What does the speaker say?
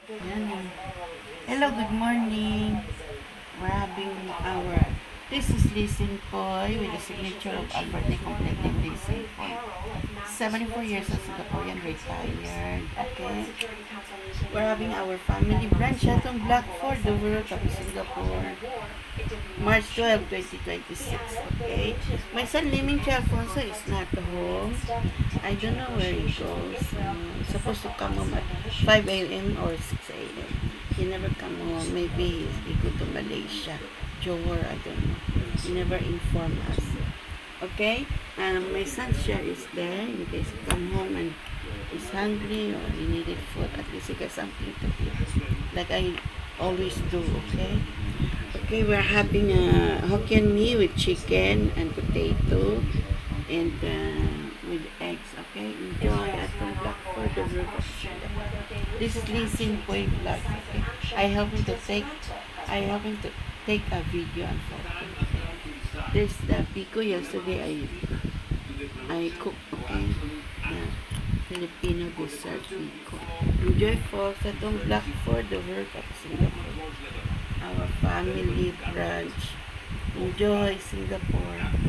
Yan. Hello, good morning. We're having this is Lee Poy with the signature of Albert Lee, complete name Lee Poy. 74 years of Singaporean, retired. Okay. We're having our family branch at on Blackford, Dover, Singapore. March 12, 2026. Okay. My son Liming Alfonso is not home. I don't know where he goes. Supposed to come home at 5 a.m. or 6 a.m. He never come home. Maybe he go to Malaysia, Johor, I don't know. He never informed us. Okay? My son's share is there in case he come home and is hungry or he needed food. At least he got something to eat. Like I always do, okay? Okay, we're having a Hokkien mee with chicken and potato and with eggs, okay? Enjoy at the Blackford, the river. This is Lee Sin Pui vlog, okay? I help him to take a video and photo. This the pico yesterday I cooked, okay? Filipino dessert pico. Enjoy folks at the Blackford, the river, Singapore. Our family brunch. Enjoy Singapore.